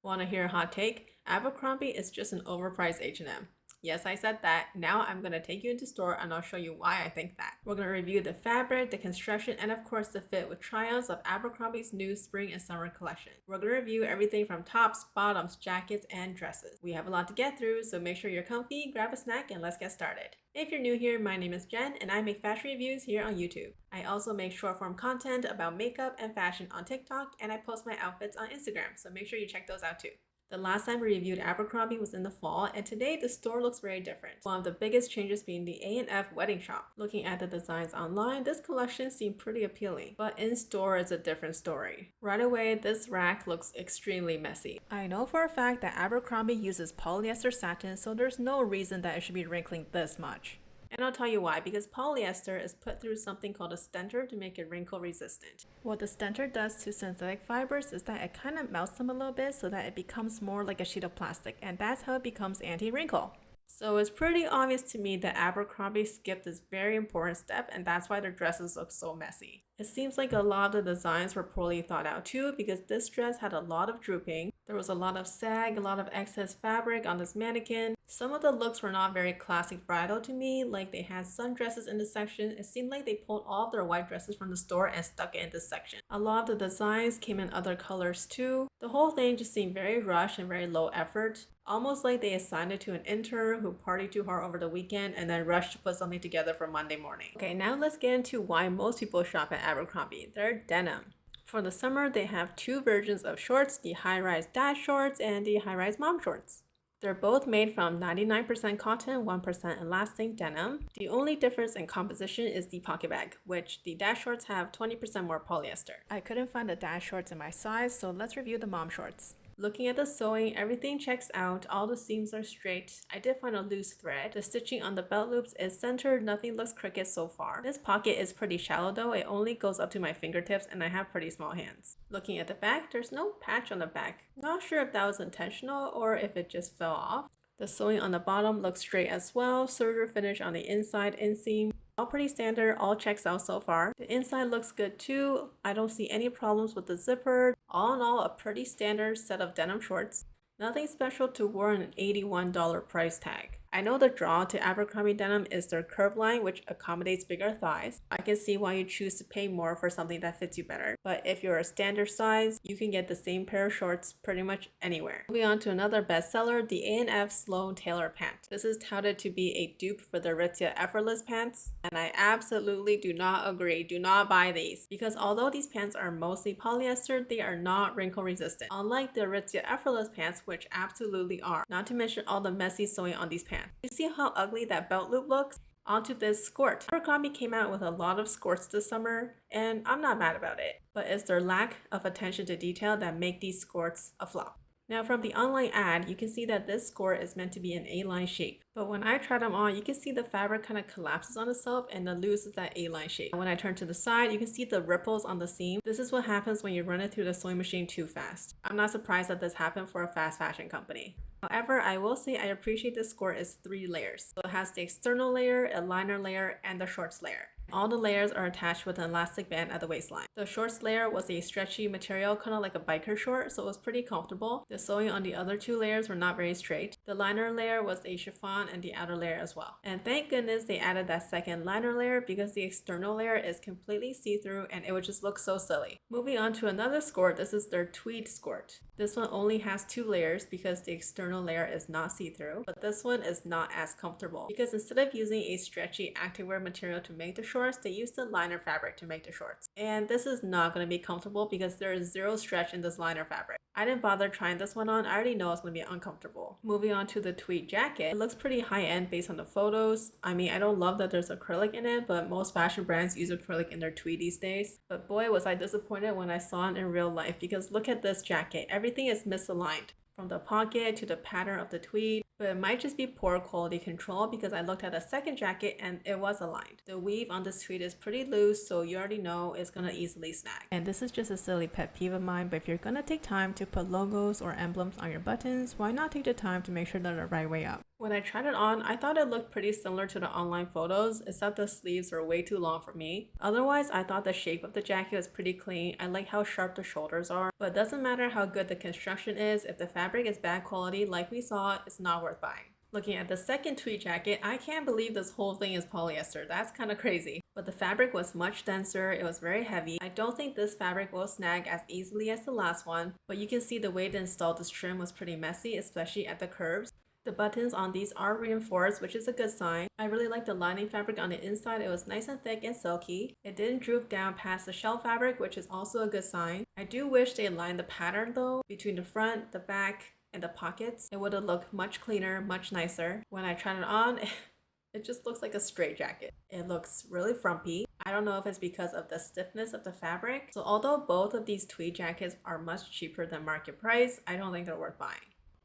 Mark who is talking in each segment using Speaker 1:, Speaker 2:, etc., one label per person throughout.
Speaker 1: Want to hear a hot take? Abercrombie is just an overpriced H&M. Yes, I said that. Now I'm going to take you into store and I'll show you why I think that. We're going to review the fabric, the construction, and of course the fit with try-ons of Abercrombie's new spring and summer collection. We're going to review everything from tops, bottoms, jackets, and dresses. We have a lot to get through, so make sure you're comfy, grab a snack, and let's get started. If you're new here, my name is Jen and I make fashion reviews here on YouTube. I also make short form content about makeup and fashion on TikTok, and I post my outfits on Instagram, so make sure you check those out too. The last time we reviewed Abercrombie was in the fall, and today the store looks very different. One of the biggest changes being the A&F wedding shop. Looking at the designs online, this collection seemed pretty appealing, but in store is a different story. Right away, this rack looks extremely messy. I know for a fact that Abercrombie uses polyester satin, so there's no reason that it should be wrinkling this much. And I'll tell you why, because polyester is put through something called a stentor to make it wrinkle resistant. What the stentor does to synthetic fibers is that it kind of melts them a little bit so that it becomes more like a sheet of plastic, and that's how it becomes anti-wrinkle. So it's pretty obvious to me that Abercrombie skipped this very important step, and that's why their dresses look so messy. It seems like a lot of the designs were poorly thought out too, because this dress had a lot of drooping. There was a lot of sag, a lot of excess fabric on this mannequin. Some of the looks were not very classic bridal to me, like they had sundresses in this section. It seemed like they pulled all of their white dresses from the store and stuck it in this section. A lot of the designs came in other colors too. The whole thing just seemed very rushed and very low effort. Almost like they assigned it to an intern who partied too hard over the weekend and then rushed to put something together for Monday morning. Okay, now let's get into why most people shop at Abercrombie. They're denim. For the summer, they have two versions of shorts, the high-rise dad shorts and the high-rise mom shorts. They're both made from 99% cotton, 1% elastic denim. The only difference in composition is the pocket bag, which the dad shorts have 20% more polyester. I couldn't find the dad shorts in my size, so let's review the mom shorts. Looking at the sewing, everything checks out, all the seams are straight. I did find a loose thread. The stitching on the belt loops is centered, nothing looks crooked so far. This pocket is pretty shallow though, it only goes up to my fingertips and I have pretty small hands. Looking at the back, there's no patch on the back. Not sure if that was intentional or if it just fell off. The sewing on the bottom looks straight as well, serger finish on the inside inseam. All pretty standard, all checks out so far. The inside looks good too. I don't see any problems with the zipper. All in all, a pretty standard set of denim shorts. Nothing special to warrant an $81 price tag. I know the draw to Abercrombie denim is their curve line, which accommodates bigger thighs. I can see why you choose to pay more for something that fits you better. But if you're a standard size, you can get the same pair of shorts pretty much anywhere. Moving on to another bestseller, the A&F Sloan Taylor pant. This is touted to be a dupe for the Aritzia Effortless pants, and I absolutely do not agree. Do not buy these, because although these pants are mostly polyester, they are not wrinkle resistant, unlike the Aritzia Effortless pants, which absolutely are. Not to mention all the messy sewing on these pants. You see how ugly that belt loop looks? Onto this skirt. Abercrombie came out with a lot of skirts this summer, and I'm not mad about it, but it's their lack of attention to detail that make these skirts a flop. Now from the online ad, you can see that this skirt is meant to be an A-line shape, but when I try them on, you can see the fabric kind of collapses on itself and it loses that A-line shape. When I turn to the side, you can see the ripples on the seam. This is what happens when you run it through the sewing machine too fast. I'm not surprised that this happened for a fast fashion company. However, I will say I appreciate this skirt is 3 layers. So it has the external layer, a liner layer, and the shorts layer. All the layers are attached with an elastic band at the waistline. The shorts layer was a stretchy material, kind of like a biker short, so it was pretty comfortable. The sewing on the other 2 layers were not very straight. The liner layer was a chiffon and the outer layer as well. And thank goodness they added that second liner layer, because the external layer is completely see-through and it would just look so silly. Moving on to another skirt, this is their tweed skirt. This one only has 2 layers because the external layer is not see-through, but this one is not as comfortable because instead of using a stretchy activewear material to make the shorts, they used the liner fabric to make the shorts. And this is not going to be comfortable because there is zero stretch in this liner fabric. I didn't bother trying this one on, I already know it's going to be uncomfortable. Moving on to the tweed jacket, it looks pretty high-end based on the photos. I mean, I don't love that there's acrylic in it, but most fashion brands use acrylic in their tweed these days. But boy, was I disappointed when I saw it in real life, because look at this jacket. Everything is misaligned, from the pocket to the pattern of the tweed, but it might just be poor quality control because I looked at a second jacket and it was aligned. The weave on this tweed is pretty loose, so you already know it's gonna easily snag. And this is just a silly pet peeve of mine, but if you're gonna take time to put logos or emblems on your buttons, why not take the time to make sure they're the right way up? When I tried it on, I thought it looked pretty similar to the online photos, except the sleeves were way too long for me. Otherwise, I thought the shape of the jacket was pretty clean. I like how sharp the shoulders are, but it doesn't matter how good the construction is, if the fabric is bad quality like we saw, it's not worth buying. Looking at the second tweed jacket, I can't believe this whole thing is polyester. That's kind of crazy. But the fabric was much denser, it was very heavy. I don't think this fabric will snag as easily as the last one, but you can see the way they installed this trim was pretty messy, especially at the curves. The buttons on these are reinforced, which is a good sign. I really like the lining fabric on the inside. It was nice and thick and silky. It didn't droop down past the shell fabric, which is also a good sign. I do wish they aligned the pattern though, between the front, the back, and the pockets. It would have looked much cleaner, much nicer. When I tried it on, it just looks like a straight jacket. It looks really frumpy. I don't know if it's because of the stiffness of the fabric. So although both of these tweed jackets are much cheaper than market price, I don't think they're worth buying.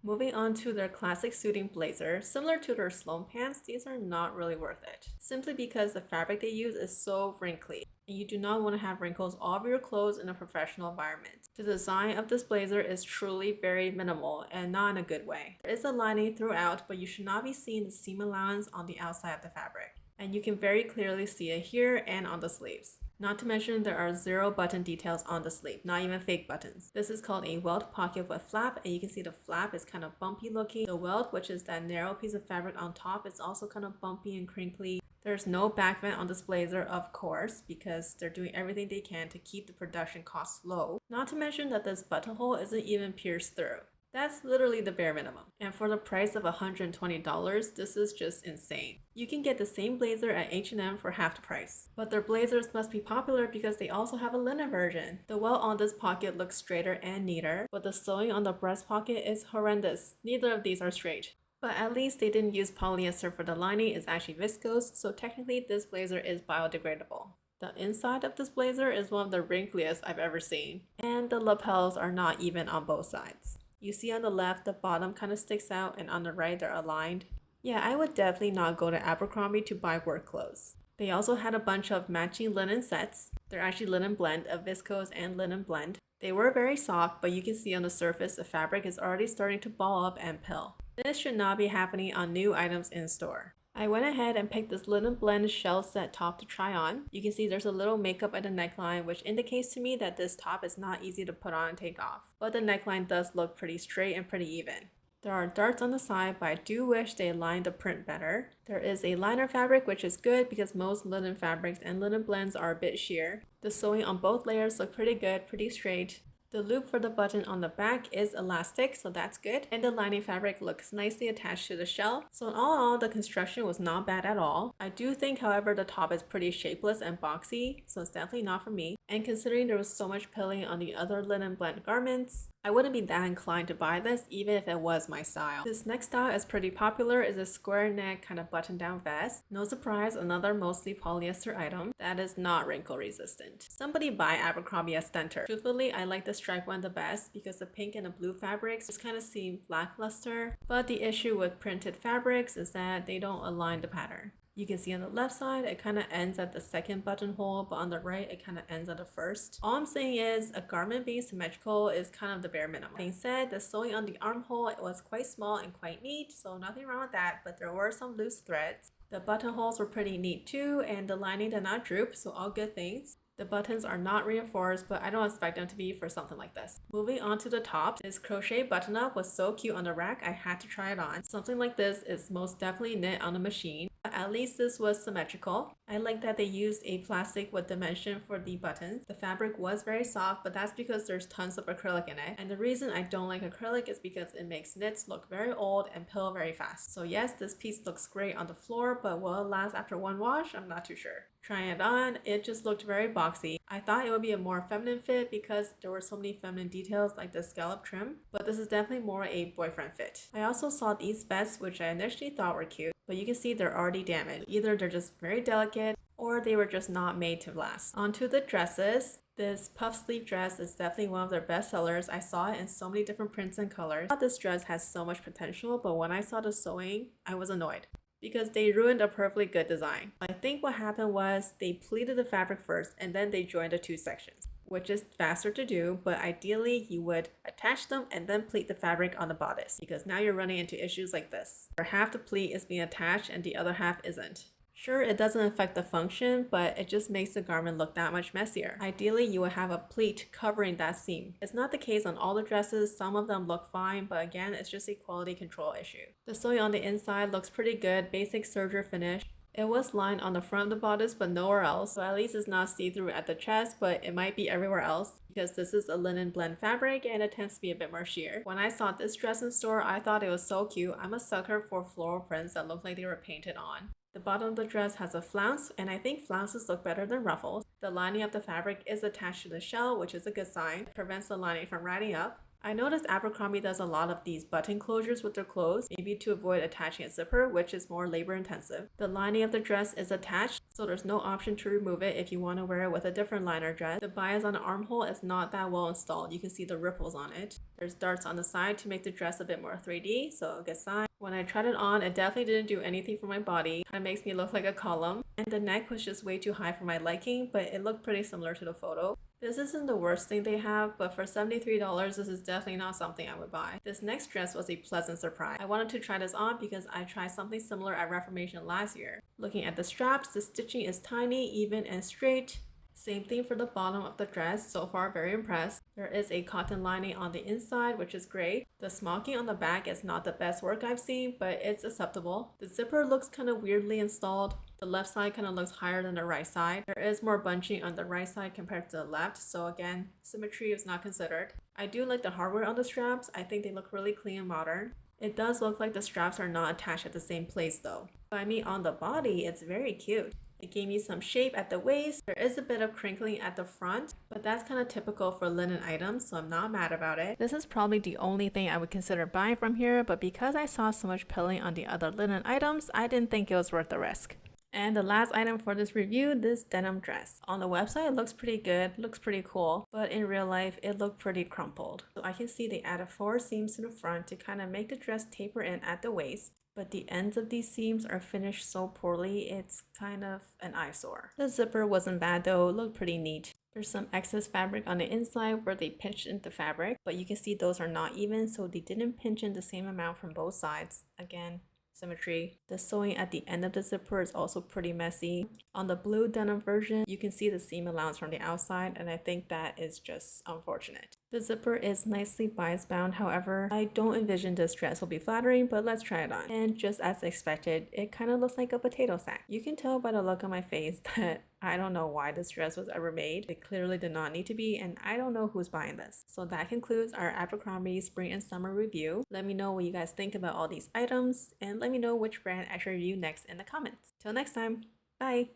Speaker 1: Moving on to their classic suiting blazer, similar to their Sloan pants, these are not really worth it. Simply because the fabric they use is so wrinkly, and you do not want to have wrinkles all over your clothes in a professional environment. The design of this blazer is truly very minimal and not in a good way. There is a lining throughout, but you should not be seeing the seam allowance on the outside of the fabric. And you can very clearly see it here and on the sleeves. Not to mention there are 0 button details on the sleeve, not even fake buttons. This is called a welt pocket with flap, and you can see the flap is kind of bumpy looking. The welt, which is that narrow piece of fabric on top, is also kind of bumpy and crinkly. There's no back vent on this blazer, of course, because they're doing everything they can to keep the production costs low. Not to mention that this buttonhole isn't even pierced through. That's literally the bare minimum. And for the price of $120, this is just insane. You can get the same blazer at H&M for half the price. But their blazers must be popular because they also have a linen version. The welt on this pocket looks straighter and neater, but the sewing on the breast pocket is horrendous. Neither of these are straight. But at least they didn't use polyester for the lining, it's actually viscose, so technically this blazer is biodegradable. The inside of this blazer is one of the wrinkliest I've ever seen, and the lapels are not even on both sides. You see on the left, the bottom kind of sticks out, and on the right, they're aligned. Yeah, I would definitely not go to Abercrombie to buy work clothes. They also had a bunch of matching linen sets. They're actually linen blend, a viscose and linen blend. They were very soft, but you can see on the surface the fabric is already starting to ball up and pill. This should not be happening on new items in store. I went ahead and picked this linen blend shell set top to try on. You can see there's a little makeup at the neckline, which indicates to me that this top is not easy to put on and take off. But the neckline does look pretty straight and pretty even. There are darts on the side, but I do wish they aligned the print better. There is a liner fabric, which is good because most linen fabrics and linen blends are a bit sheer. The sewing on both layers look pretty good, pretty straight. The loop for the button on the back is elastic, so that's good. And the lining fabric looks nicely attached to the shell. So in all, the construction was not bad at all. I do think, however, the top is pretty shapeless and boxy, so it's definitely not for me. And considering there was so much pilling on the other linen blend garments, I wouldn't be that inclined to buy this even if it was my style. This next style is pretty popular. It's a square neck kind of button down vest. No surprise, another mostly polyester item that is not wrinkle resistant. Somebody buy Abercrombie as Stentor. Truthfully, I like the stripe one the best because the pink and the blue fabrics just kind of seem lackluster. But the issue with printed fabrics is that they don't align the pattern. You can see on the left side, it kind of ends at the second buttonhole, but on the right, it kind of ends at the first. All I'm saying is a garment being symmetrical is kind of the bare minimum. Being said, the sewing on the armhole was quite small and quite neat, so nothing wrong with that, but there were some loose threads. The buttonholes were pretty neat too, and the lining did not droop, so all good things. The buttons are not reinforced, but I don't expect them to be for something like this. Moving on to the tops, this crochet button-up was so cute on the rack, I had to try it on. Something like this is most definitely knit on a machine. At least this was symmetrical. I like that they used a plastic with dimension for the buttons. The fabric was very soft, but that's because there's tons of acrylic in it. And the reason I don't like acrylic is because it makes knits look very old and pill very fast. So yes, this piece looks great on the floor, but will it last after one wash? I'm not too sure. Trying it on, it just looked very boxy. I thought it would be a more feminine fit because there were so many feminine details like the scallop trim, but this is definitely more a boyfriend fit. I also saw these vests, which I initially thought were cute, but you can see they're already damaged. Either they're just very delicate or they were just not made to last. Onto the dresses. This puff sleeve dress is definitely one of their best sellers. I saw it in so many different prints and colors. I thought this dress has so much potential, but when I saw the sewing, I was annoyed because they ruined a perfectly good design. I think what happened was they pleated the fabric first and then they joined the two sections. which is faster to do, but ideally you would attach them and then pleat the fabric on the bodice, because now you're running into issues like this, where half the pleat is being attached and the other half isn't. Sure, it doesn't affect the function, but it just makes the garment look that much messier. Ideally, you would have a pleat covering that seam. It's not the case on all the dresses, some of them look fine, but again, it's just a quality control issue. The sewing on the inside looks pretty good, basic serger finish. It was lined on the front of the bodice, but nowhere else, so at least it's not see-through at the chest, but it might be everywhere else, because this is a linen blend fabric and it tends to be a bit more sheer. When I saw this dress in store, I thought it was so cute. I'm a sucker for floral prints that look like they were painted on. The bottom of the dress has a flounce, and I think flounces look better than ruffles. The lining of the fabric is attached to the shell, which is a good sign. It prevents the lining from riding up. I noticed Abercrombie does a lot of these button closures with their clothes, maybe to avoid attaching a zipper, which is more labor intensive. The lining of the dress is attached, so there's no option to remove it if you want to wear it with a different liner dress. The bias on the armhole is not that well installed. You can see the ripples on it. There's darts on the side to make the dress a bit more 3D, so a good sign. When I tried it on, it definitely didn't do anything for my body. Kind of makes me look like a column. And the neck was just way too high for my liking, but it looked pretty similar to the photo. This isn't the worst thing they have, but for $73, this is definitely not something I would buy. This next dress was a pleasant surprise. I wanted to try this on because I tried something similar at Reformation last year. Looking at the straps, the stitching is tiny, even, and straight. Same thing for the bottom of the dress, so far very impressed. There is a cotton lining on the inside, which is great. The smocking on the back is not the best work I've seen, but it's acceptable. The zipper looks kind of weirdly installed. The left side kind of looks higher than the right side. There is more bunching on the right side compared to the left, so again, symmetry is not considered. I do like the hardware on the straps. I think they look really clean and modern. It does look like the straps are not attached at the same place though. But I mean, on the body, it's very cute. It gave me some shape at the waist. There is a bit of crinkling at the front, but that's kind of typical for linen items, so I'm not mad about it. This is probably the only thing I would consider buying from here, but because I saw so much pilling on the other linen items, I didn't think it was worth the risk. And the last item for this review, this denim dress. On the website, it looks pretty good, looks pretty cool, but in real life, it looked pretty crumpled. So I can see they added 4 seams to the front to kind of make the dress taper in at the waist. But the ends of these seams are finished so poorly, it's kind of an eyesore. The zipper wasn't bad though, it looked pretty neat. There's some excess fabric on the inside where they pinched in the fabric, but you can see those are not even, so they didn't pinch in the same amount from both sides. Again, symmetry. The sewing at the end of the zipper is also pretty messy. On the blue denim version, you can see the seam allowance from the outside, and I think that is just unfortunate. The zipper is nicely bias bound, however, I don't envision this dress will be flattering, but let's try it on. And just as expected, it kind of looks like a potato sack. You can tell by the look on my face that I don't know why this dress was ever made. It clearly did not need to be, and I don't know who's buying this. So that concludes our Abercrombie spring and summer review. Let me know what you guys think about all these items, and let me know which brand I should review next in the comments. Till next time, bye!